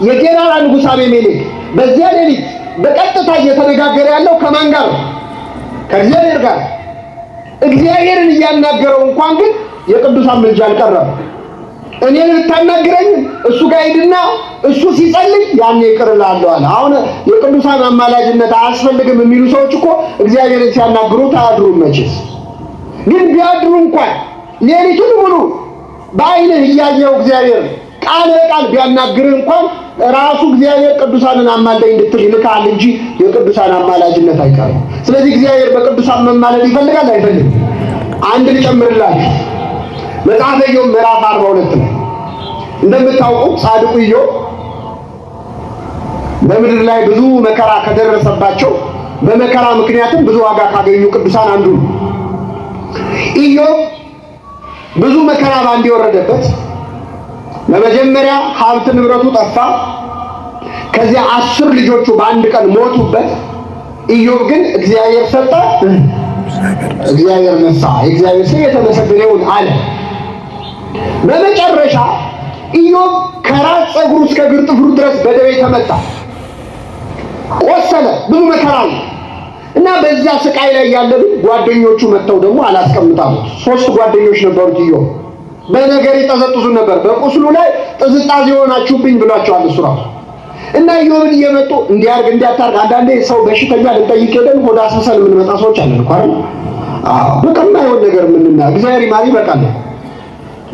የጌራራ ንጉሥ አቤሜሌክ በዚያ ሌሊት በቀጥታ እየተነጋገረ ያለው ከማን ጋር ነው? ከእግዚአብሔር ጋር። እግዚአብሔርን እያናገረው እንኳን ግን የቅዱሳን ምልጃ አልቀረበም። እኔን ልታናግረኝ እሱ ጋር ሂድና እሱ ሲጸልይ ያኔ ይቅር እልሃለሁ አለ። አሁን የቅዱሳን አማላጅነት አያስፈልግም የሚሉ ሰዎች እኮ እግዚአብሔርን ሲያናግሩት አያድሩም። መቼስ ግን ቢያድሩ እንኳን ሌሊቱን ሙሉ በዓይንህ እያየው እግዚአብሔር ቃል በቃል ቢያናግርህ እንኳን ራሱ እግዚአብሔር ቅዱሳንን አማልደኝ እንድትል ይልካል እንጂ የቅዱሳን አማላጅነት አይቀርም። ስለዚህ እግዚአብሔር በቅዱሳን መማለድ ይፈልጋል አይፈልግም? አንድ ልጨምርላችሁ። መጽሐፈ ኢዮብ ምዕራፍ 42 ነው። እንደምታውቁት ጻድቁ ኢዮብ በምድር ላይ ብዙ መከራ ከደረሰባቸው በመከራ ምክንያትም ብዙ ዋጋ ካገኙ ቅዱሳን አንዱ ነው። ኢዮብ ብዙ መከራ ባንድ የወረደበት፣ በመጀመሪያ ሀብት ንብረቱ ጠፋ። ከዚያ 10 ልጆቹ በአንድ ቀን ሞቱበት። ኢዮብ ግን እግዚአብሔር ሰጠ፣ እግዚአብሔር ነሳ፣ የእግዚአብሔር ስም የተመሰገነ ይሁን አለ። በመጨረሻ ኢዮብ ከራስ ፀጉሩ እስከ እግር ጥፍሩ ድረስ በደዌ ተመታ፣ ቆሰለ፣ ብዙ መከራ አለ እና በዛ ስቃይ ላይ ያለ ጓደኞቹ መጥተው ደግሞ አላስቀምጣሉት። 3 ጓደኞች ነበሩት። ኢዮብ በነገር ይጠዘጥዙ ነበር። በቁስሉ ላይ ጥዝጣዜ ሆናችሁብኝ ብሏቸዋል እሱ ራሱ። እና ኢዮብን እየመጡ እንዲያርግ እንዲያታርግ። አንዳንዴ ሰው በሽተኛ ልንጠይቅ ሄደን ሆዳ አስሰል የምንመጣ ሰዎች አለን እኮ አይደል? አዎ በቀና የሆነ ነገር ምንና እግዚአብሔር ይማሪ በቃል።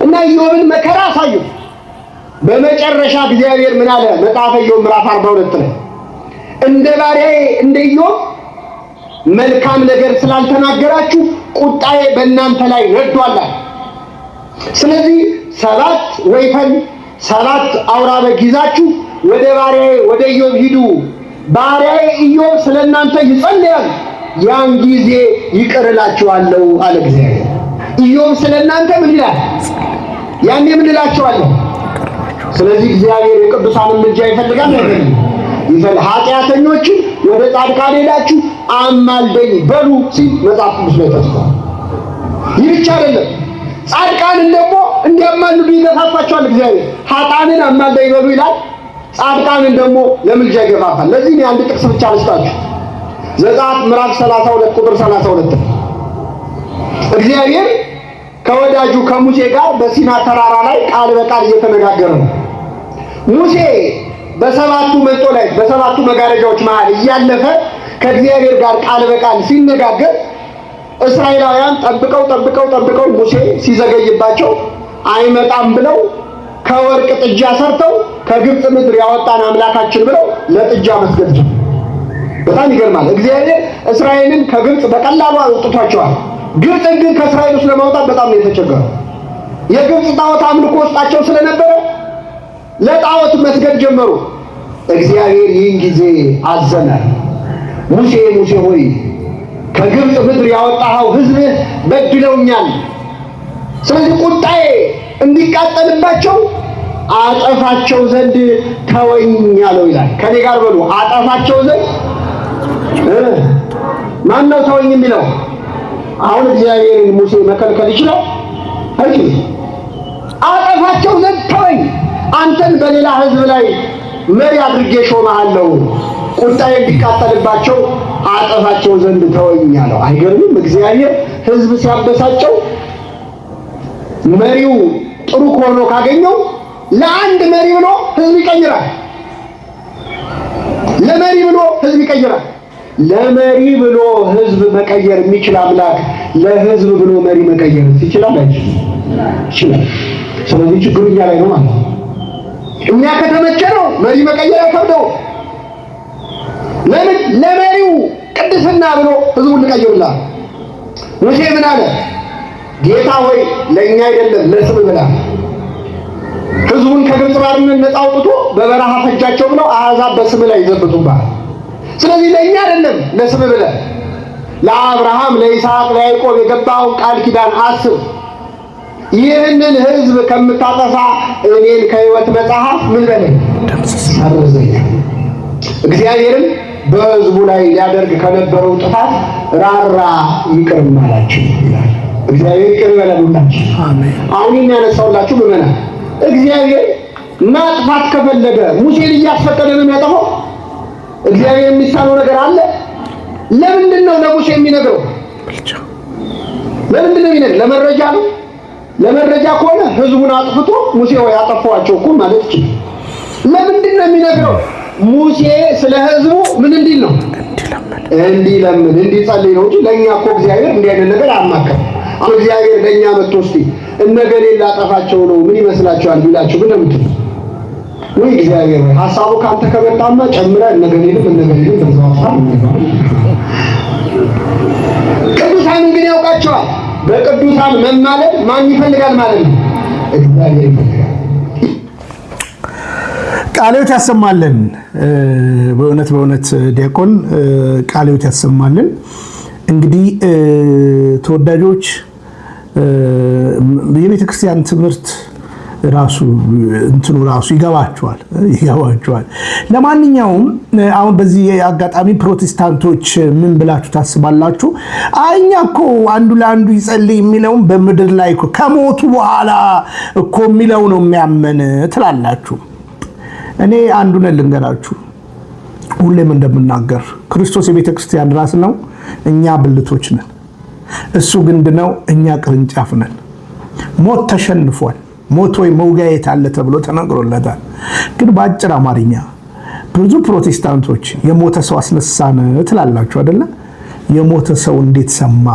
እና ኢዮብን መከራ አሳዩት። በመጨረሻ እግዚአብሔር ምን አለ? መጽሐፈ ኢዮብ ምዕራፍ 42 ላይ እንደ ባሪያዬ እንደ ኢዮብ መልካም ነገር ስላልተናገራችሁ ቁጣዬ በእናንተ ላይ ነዷል። ስለዚህ 7 ወይፈን 7 አውራ በግ ይዛችሁ ወደ ባሪያዬ ወደ ኢዮብ ሂዱ። ባሪያዬ ኢዮብ ስለእናንተ ይጸልያል፣ ያን ጊዜ ይቅር እላችኋለሁ አለ እግዚአብሔር። ኢዮብ ስለእናንተ ምን ይላል? ያኔ ምን እላችኋለሁ? ስለዚህ እግዚአብሔር የቅዱሳንን ምልጃ ይፈልጋል አይደል? ኃጢአተኞችን ወደ ጻድቃን ሄዳችሁ አማልደኝ በሉ ሲል መጽሐፍ ቅዱስ ላይ ተጽፏል። ይህ ብቻ አይደለም፣ ጻድቃንን ደግሞ እንዲያማልዱ ይገፋፋቸዋል እግዚአብሔር። ኃጥአንን አማልደኝ በሉ ይላል፣ ጻድቃንን ደግሞ ለምልጃ ይገፋፋል። ለዚህ አንድ ጥቅስ ብቻ ልስጣችሁ። ዘጸአት ምዕራፍ 32 ቁጥር 32 እግዚአብሔር ከወዳጁ ከሙሴ ጋር በሲና ተራራ ላይ ቃል በቃል እየተነጋገረ ነው። ሙሴ በሰባቱ መንጦላይት በሰባቱ መጋረጃዎች መሃል እያለፈ ከእግዚአብሔር ጋር ቃል በቃል ሲነጋገር እስራኤላውያን ጠብቀው ሙሴ ሲዘገይባቸው አይመጣም ብለው ከወርቅ ጥጃ ሰርተው ከግብፅ ምድር ያወጣን አምላካችን ብለው ለጥጃ መስገድ ጀመሩ። በጣም ይገርማል። እግዚአብሔር እስራኤልን ከግብፅ በቀላሉ አውጥቷቸዋል። ግብፅ ግን ከእስራኤል ውስጥ ለማውጣት በጣም ነው የተቸገረው። የግብፅ ጣዖት አምልኮ ውስጣቸው ስለነበረ ለጣዖት መስገድ ጀመሩ። እግዚአብሔር ይህን ጊዜ አዘነ። ሙሴ ሆይ ከግብፅ ምድር ያወጣኸው ሕዝብህ በድለውኛል። ስለዚህ ቁጣዬ እንዲቃጠልባቸው አጠፋቸው ዘንድ ተወኝ አለው ይላል። ከኔ ጋር በሉ፣ አጠፋቸው ዘንድ። ማን ነው ተወኝ የሚለው? አሁን እግዚአብሔርን ሙሴ መከልከል ይችላል አይችልም? አጠፋቸው ዘንድ ተወኝ፣ አንተን በሌላ ሕዝብ ላይ መሪ አድርጌ ሾመሃለሁ፣ ቁጣዬ እንዲቃጠልባቸው አጠፋቸው ዘንድ ተወኝ አለው። አይገርምም? እግዚአብሔር ሕዝብ ሲያበሳጨው መሪው ጥሩ ሆኖ ካገኘው ለአንድ መሪ ብሎ ሕዝብ ይቀይራል። ለመሪ ብሎ ሕዝብ ይቀይራል። ለመሪ ብሎ ሕዝብ መቀየር የሚችል አምላክ ለሕዝብ ብሎ መሪ መቀየር ይችላል አይችልም? ይችላል። ስለዚህ ችግሩ እኛ ላይ ነው ማለት ነው። እኛ ከተመቸነው መሪ መቀየር አይከብደው። ለምን ለመሪው ቅድስና ብሎ ህዝቡን ልቀይሩላል። ሙሴ ምን አለ? ጌታ ሆይ ለእኛ አይደለም ለስም ብላ ህዝቡን ከግብፅ ባርነት ነፃ አውጥቶ በበረሃ ፈጃቸው ብለው አሕዛብ በስም ላይ ይዘብቱባል። ስለዚህ ለእኛ አይደለም ለስም ብለህ ለአብርሃም ለይስሐቅ ለያዕቆብ የገባውን ቃል ኪዳን አስብ። ይህንን ህዝብ ከምታጠፋ እኔን ከሕይወት መጽሐፍ ምን በለኝ ሰርዘኝ። እግዚአብሔርም በህዝቡ ላይ ሊያደርግ ከነበረው ጥፋት ራራ ይቅርም አላቸው ይላል። እግዚአብሔር ይቅር ይበላሉላችሁ። አሁን የሚያነሳውላችሁ ምዕመናን እግዚአብሔር ማጥፋት ከፈለገ ሙሴን እያስፈቀደ ነው የሚያጠፋው? እግዚአብሔር የሚሳነው ነገር አለ? ለምንድን ነው ለሙሴ የሚነግረው? ለምንድን ነው የሚነግረው? ለመረጃ ነው። ለመረጃ ከሆነ ህዝቡን አጥፍቶ ሙሴ ወይ አጠፋዋቸው እኮ ማለት ይችላል። ለምንድን ነው የሚነግረው? ሙሴ ስለ ህዝቡ ምን እንዲል ነው? እንዲለምን እንዲጸልይ ነው እንጂ ለእኛ እኮ እግዚአብሔር እንዲህ አይነት ነገር አያማከርም። አሁን እግዚአብሔር ለእኛ መጥቶ እስቲ እነገሌ ላጠፋቸው ነው ምን ይመስላችኋል ቢላችሁ ምን እንደምትሉ ወይ እግዚአብሔር ሐሳቡ ካንተ ከመጣማ ጨምረህ እነገሌንም ተዛውታል። ቅዱሳን ግን ያውቃቸዋል። በቅዱሳን መማለድ ማን ይፈልጋል ማለት ነው? እግዚአብሔር ይፈልጋል። ቃልዮት ያሰማልን። በእውነት ዲያቆን ቃልዮት ያሰማልን። እንግዲህ ተወዳጆች የቤተ ክርስቲያን ትምህርት ራሱ ይገባቸዋል። ለማንኛውም አሁን በዚህ አጋጣሚ ፕሮቴስታንቶች ምን ብላችሁ ታስባላችሁ? እኛ እኮ አንዱ ለአንዱ ይጸልይ የሚለውን በምድር ላይ እኮ ከሞቱ በኋላ እኮ የሚለው ነው የሚያመን ትላላችሁ። እኔ አንዱን ልንገራችሁ፣ ሁሌም እንደምናገር ክርስቶስ የቤተ ክርስቲያን ራስ ነው፣ እኛ ብልቶች ነን። እሱ ግንድ ነው፣ እኛ ቅርንጫፍ ነን። ሞት ተሸንፏል። ሞት ወይ መውጋየት አለ ተብሎ ተነግሮለታል። ግን በአጭር አማርኛ ብዙ ፕሮቴስታንቶች የሞተ ሰው አስነሳን ትላላችሁ አይደለ? የሞተ ሰው እንዴት ሰማ?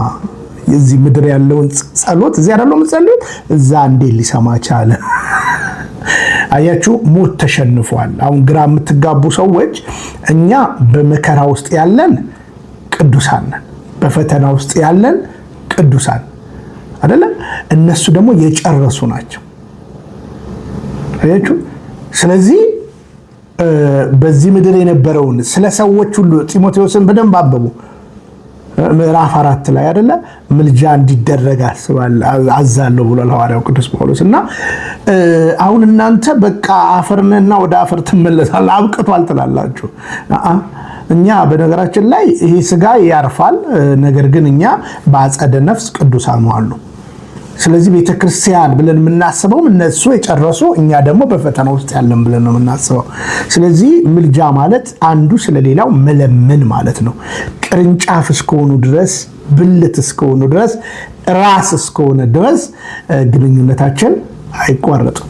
የዚህ ምድር ያለውን ጸሎት እዚህ አይደለም ጸሎት እዛ እንዴት ሊሰማ ቻለ? አያችሁ፣ ሞት ተሸንፏል። አሁን ግራ የምትጋቡ ሰዎች እኛ በመከራ ውስጥ ያለን ቅዱሳን ነን፣ በፈተና ውስጥ ያለን ቅዱሳን አይደለ? እነሱ ደግሞ የጨረሱ ናቸው። አያችሁ። ስለዚህ በዚህ ምድር የነበረውን ስለ ሰዎች ሁሉ ጢሞቴዎስን በደንብ አንብቡ። ምዕራፍ 4 ላይ አይደለ ምልጃ እንዲደረግ አዛለሁ ብሏል ሐዋርያው ቅዱስ ጳውሎስ። እና አሁን እናንተ በቃ አፈርነና ወደ አፈር ትመለሳላችሁ አብቅቷል ትላላችሁ። እኛ በነገራችን ላይ ይሄ ስጋ ያርፋል፣ ነገር ግን እኛ በአጸደ ነፍስ ቅዱሳን አሉ። ስለዚህ ቤተክርስቲያን ብለን የምናስበው እነሱ የጨረሱ እኛ ደግሞ በፈተና ውስጥ ያለን ብለን ነው የምናስበው። ስለዚህ ምልጃ ማለት አንዱ ስለሌላው መለመን ማለት ነው። ቅርንጫፍ እስከሆኑ ድረስ፣ ብልት እስከሆኑ ድረስ፣ ራስ እስከሆነ ድረስ ግንኙነታችን አይቋረጥም።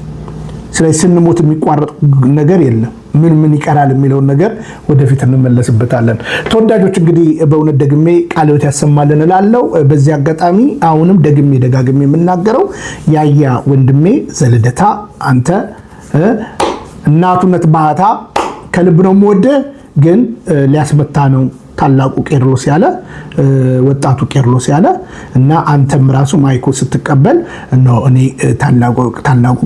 ስለዚህ ስንሞት የሚቋረጥ ነገር የለም። ምን ይቀራል የሚለውን ነገር ወደፊት እንመለስበታለን። ተወዳጆች እንግዲህ በእውነት ደግሜ ቃልዮት ያሰማልን እላለሁ። በዚህ አጋጣሚ አሁንም ደጋግሜ የምናገረው ያያ ወንድሜ ዘልደታ አንተ እናቱነት ባህታ ከልብ ነው የምወደህ፣ ግን ሊያስመታ ነው ታላቁ ቄርሎስ ያለ ወጣቱ ቄርሎስ ያለ እና አንተም ራሱ ማይኮ ስትቀበል ነው እኔ ታላቁ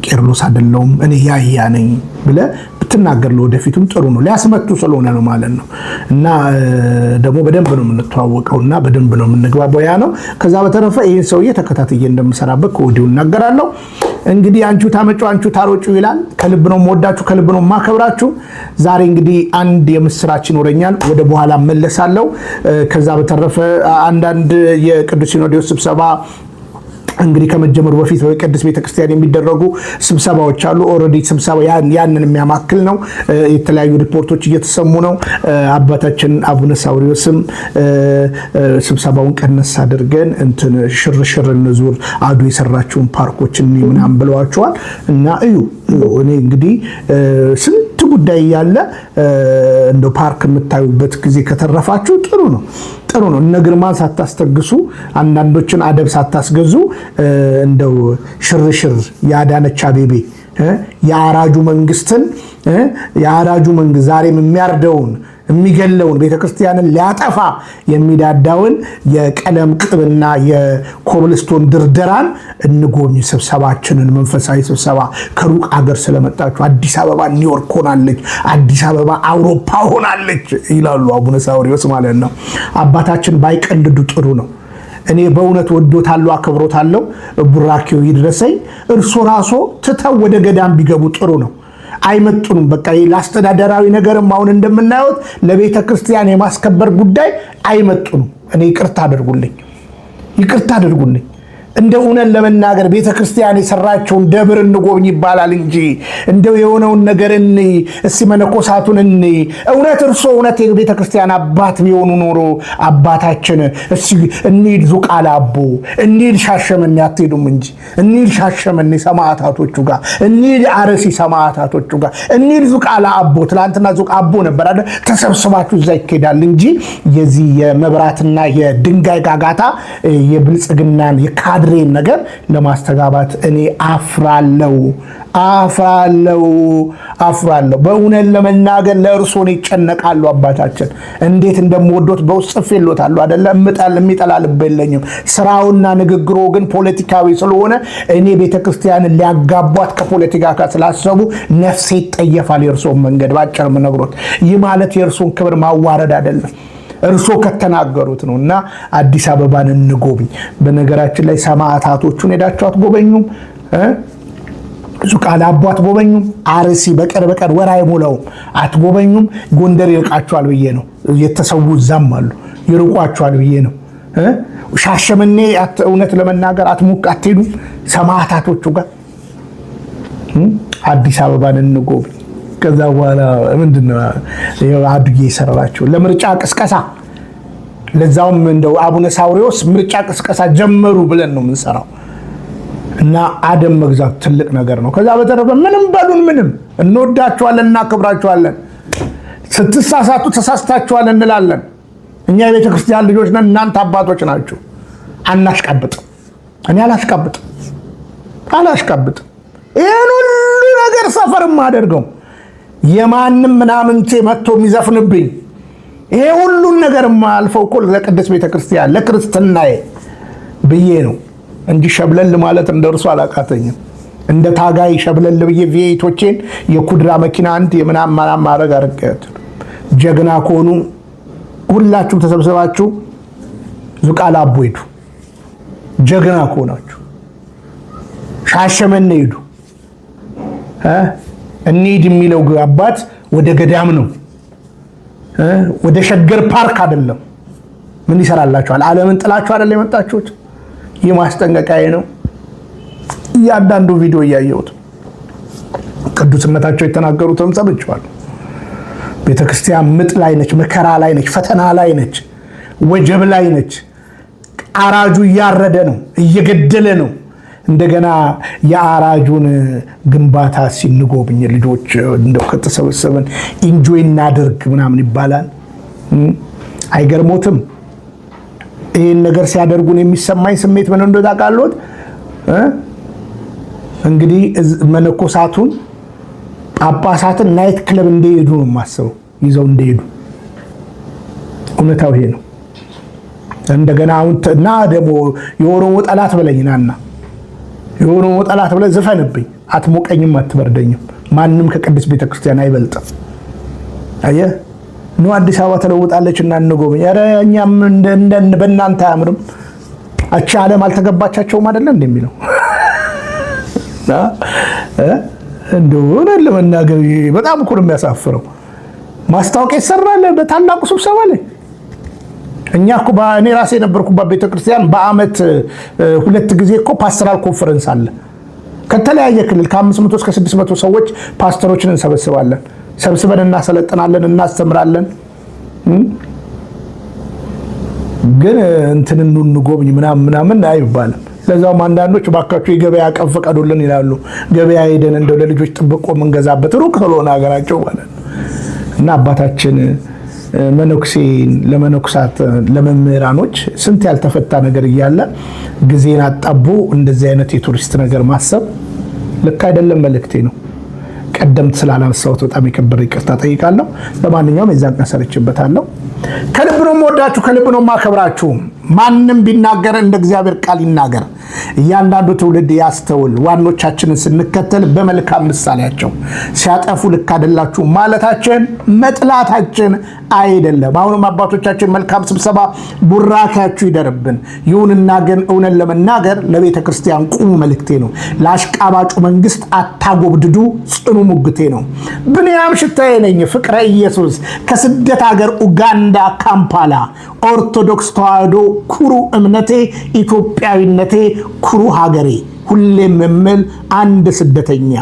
ቄርሎስ አይደለሁም እኔ ያያ ነኝ ብለህ ብትናገር ለወደፊቱም ጥሩ ነው። ሊያስመቱ ስለሆነ ነው ማለት ነው። እና ደግሞ በደንብ ነው የምንተዋወቀውና በደንብ ነው የምንግባባው ያ ነው። ከዛ በተረፈ ይሄን ሰውዬ ተከታትዬ እንደምሰራበት ከወዲሁ እናገራለሁ። እንግዲህ አንቹ ታመጩ አንቹ ታሮጩ ይላል። ከልብ ነው የምወዳችሁ፣ ከልብ ነው የማከብራችሁ። ዛሬ እንግዲህ አንድ የምስራች ይኖረኛል፣ ወደ በኋላ መለሳለሁ። ከዛ በተረፈ አንዳንድ የቅዱስ ሲኖዶስ ስብሰባ እንግዲህ ከመጀመሩ በፊት በቅዱስ ቤተክርስቲያን የሚደረጉ ስብሰባዎች አሉ። ኦሬዲ ስብሰባ ያንን የሚያማክል ነው። የተለያዩ ሪፖርቶች እየተሰሙ ነው። አባታችን አቡነ ሳውሪዮስም ስብሰባውን ቀነስ አድርገን ሽርሽር እንዙር አዱ የሰራቸውን ፓርኮችን ምናምን ብለዋቸዋል። እና እዩ እኔ እንግዲህ ስንት ጉዳይ ያለ እንደ ፓርክ የምታዩበት ጊዜ ከተረፋችሁ ጥሩ ነው። እነ ግርማን ሳታስተግሱ አንዳንዶችን አደብ ሳታስገዙ እንደው ሽርሽር ያዳነች አቤቤ የአራጁ መንግስት ዛሬም የሚያርደውን የሚገለውን ቤተክርስቲያንን ሊያጠፋ የሚዳዳውን የቀለም ቅብና የኮብልስቶን ድርደራን እንጎብኝ። ስብሰባችንን መንፈሳዊ ስብሰባ ከሩቅ ሀገር ስለመጣችሁ አዲስ አበባ ኒውዮርክ ሆናለች፣ አዲስ አበባ አውሮፓ ሆናለች ይላሉ አቡነ ሳዊሮስ ማለት ነው። አባታችን ባይቀልዱ ጥሩ ነው። እኔ በእውነት ወዶታለሁ፣ አክብሮታለሁ። ቡራኪው ይድረሰኝ። እርሱ ራሱ ትተው ወደ ገዳም ቢገቡ ጥሩ ነው። አይመጡንም። በቃ ለአስተዳደራዊ ነገርም አሁን እንደምናየው ለቤተ ክርስቲያን የማስከበር ጉዳይ አይመጡንም። እኔ ይቅርታ አድርጉልኝ። እንደ እውነት ለመናገር ቤተ ክርስቲያን የሰራቸውን ደብር እንጎብኝ ይባላል እንጂ እንደው የሆነውን ነገር እስቲ መነኮሳቱን እውነት እርሶ እውነት የቤተ ክርስቲያን አባት ቢሆኑ ኖሮ አባታችን እስቲ እንሂድ ዙቃላ አቦ እንሂድ ሻሸመኔ አትሄዱም እንጂ እንሂድ ሻሸመኔ ሰማዕታቶቹ ጋር እንሂድ አርሲ ሰማዕታቶቹ ጋር እንሂድ ዙቃላ አቦ ትላንትና ዙቃ አቦ ነበር አይደል? ተሰብስባችሁ እዛ ይኬዳል እንጂ የዚህ የመብራትና የድንጋይ ጋጋታ የብልጽግናን የካድሬን ነገር ለማስተጋባት እኔ አፍራለሁ። በእውነት ለመናገር ለእርሶን ይጨነቃሉ። አባታችን እንዴት እንደምወዶት በውስጥ ጽፌሎታለሁ አይደለ? የሚጠላ ልብ የለኝም። ስራውና ንግግሩ ግን ፖለቲካዊ ስለሆነ እኔ ቤተክርስቲያንን ሊያጋቧት ከፖለቲካ ጋር ስላሰቡ ነፍሴ ይጠየፋል። የእርሶን መንገድ ባጭር ምነግሮት፣ ይህ ማለት የእርሶን ክብር ማዋረድ አይደለም፣ እርሶ ከተናገሩት ነው። እና አዲስ አበባን እንጎብኝ። በነገራችን ላይ ሰማዕታቶቹን ሄዳችሁ አትጎበኙም? ዙቃላ አቦ አትጎበኙም? አርሲ በቀር ወር አይሞላውም አትጎበኙም? ጎንደር ይርቃችኋል ብዬ ነው። የተሰዉ እዛም አሉ፣ ይርቋችኋል ብዬ ነው። ሻሸመኔ እውነት ለመናገር አትሄዱም? ሰማዕታቶቹ ጋር አዲስ አበባን እንጎብኝ። ከዛ በኋላ ምንድነው አድጌ ይሰራራቸው ለምርጫ ቅስቀሳ፣ ለዛውም እንደው አቡነ ሳዊሮስ ምርጫ ቅስቀሳ ጀመሩ ብለን ነው የምንሰራው። እና አደም መግዛት ትልቅ ነገር ነው። ከዛ በተረፈ ምንም በሉን ምንም እንወዳችኋለን፣ እናከብራችኋለን። ስትሳሳቱ ተሳስታችኋል እንላለን። እኛ የቤተ ክርስቲያን ልጆች ነን፣ እናንተ አባቶች ናችሁ። አናሽቃብጥም። እኔ አላሽቃብጥም። ይህን ሁሉ ነገር ሰፈርም አደርገው የማንም ምናምንቴ መጥቶ የሚዘፍንብኝ ይሄ ሁሉን ነገር ማልፈው እኮ ለቅድስት ቤተክርስቲያን ለክርስትናዬ ብዬ ነው እንጂ ሸብለል ማለት እንደርሱ አላቃተኝም። እንደ ታጋይ ሸብለል ብዬ ቪኤቶቼን የኩድራ መኪና አንድ የምናምን ማድረግ አረጋት። ጀግና ከሆኑ ሁላችሁም ተሰብስባችሁ ዙቃላ አቦ ሄዱ። ጀግና ከሆናችሁ ሻሸመኔ ሄዱ። እንሂድ የሚለው አባት ወደ ገዳም ነው፣ ወደ ሸገር ፓርክ አይደለም። ምን ይሰራላችኋል? ዓለምን ጥላችሁ አይደል የመጣችሁት? ይህ ማስጠንቀቂያ ነው። እያንዳንዱ ቪዲዮ እያየሁት ቅዱስነታቸው የተናገሩትን ሰምቻለሁ። ቤተክርስቲያን ምጥ ላይ ነች፣ መከራ ላይ ነች፣ ፈተና ላይ ነች፣ ወጀብ ላይ ነች። አራጁ እያረደ ነው፣ እየገደለ ነው። እንደገና የአራጁን ግንባታ ሲንጎብኝ ልጆች እንደው ከተሰበሰበን ኢንጆይ እናድርግ ምናምን ይባላል። አይገርሞትም? ይህን ነገር ሲያደርጉን የሚሰማኝ ስሜት ምን እንደሆነ ታውቃለህ? እንግዲህ መነኮሳቱን ጳጳሳትን ናይት ክለብ እንደሄዱ ነው የማስበው፣ ይዘው እንደሄዱ። እውነታው ይሄ ነው። እንደገና አሁን እና ደግሞ የኦሮሞ ጠላት በለኝናና የኦሮሞ ጠላት ብለህ ዝፈንብኝ፣ አትሞቀኝም፣ አትበርደኝም። ማንም ከቅድስት ቤተክርስቲያን አይበልጥም። አየህ ነው አዲስ አበባ ተለውጣለች እና እንጎብኝ። ኧረ እኛም በእናንተ አያምርም። አቻ ዓለም አልተገባቻቸውም አይደለ እንደሚለው እንደሆነ ለመናገር በጣም እኮ ነው የሚያሳፍረው። ማስታወቂያ ይሰራል በታላቁ ስብሰባ ላይ። እኛ እኮ እኔ ራሴ የነበርኩባት ቤተክርስቲያን በአመት 2 ጊዜ እኮ ፓስተራል ኮንፈረንስ አለ። ከተለያየ ክልል ከ500 እስከ 600 ሰዎች ፓስተሮችን እንሰበስባለን። ሰብስበን እናሰለጥናለን፣ እናስተምራለን። ግን እንትን እንጎብኝ ምናምን አይባልም። ለዛውም አንዳንዶች ባካችሁ የገበያ ቀን ፈቀዱልን ይላሉ። ገበያ ሄደን እንደው ለልጆች ጥብቆ መንገዛበት ሩቅ ስለሆነ ሀገራቸው ማለት ነው። እና አባታችን መነኩሴን ለመነኩሳት ለመምህራኖች ስንት ያልተፈታ ነገር እያለ ጊዜን አጣቦ እንደዚህ አይነት የቱሪስት ነገር ማሰብ ልክ አይደለም። መልእክቴ ነው። ቀደምት ስላላነሳሁት በጣም የከበረ ይቅርታ ጠይቃለሁ። በማንኛውም የዛን ቀን ሰርቼበታለሁ። ከልብ ነው የምወዳችሁ፣ ከልብ ነው የማከብራችሁ። ማንም ቢናገር እንደ እግዚአብሔር ቃል ይናገር። እያንዳንዱ ትውልድ ያስተውል። ዋኖቻችንን ስንከተል በመልካም ምሳሌያቸው ሲያጠፉ ልክ አይደላችሁ ማለታችን መጥላታችን አይደለም። አሁንም አባቶቻችን መልካም ስብሰባ ቡራካችሁ ይደርብን። ይሁንና ግን እውነት ለመናገር ለቤተ ክርስቲያን ቁሙ መልእክቴ ነው። ለአሽቃባጩ መንግስት አታጎብድዱ ጽኑ ሙግቴ ነው። ብንያም ሽታዬ ነኝ፣ ፍቅረ ኢየሱስ ከስደት ሀገር ኡጋንዳ ካምፓላ። ኦርቶዶክስ ተዋህዶ ኩሩ እምነቴ፣ ኢትዮጵያዊነቴ ኩሩ ሀገሬ። ሁሌም የምል አንድ ስደተኛ።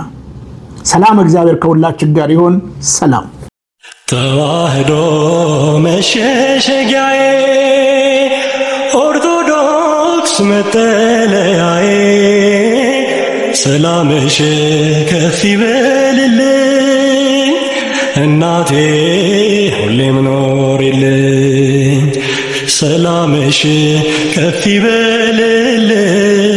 ሰላም እግዚአብሔር ከሁላችን ጋር ይሁን። ሰላም። ተዋህዶ መሸሸጊያዬ፣ ኦርቶዶክስ መጠለያዬ፣ ሰላምሽ ከፍ ይበልልኝ እናቴ ሁሌም ኖሪልኝ። ሰላምሽ ከፍ ይበልልኝ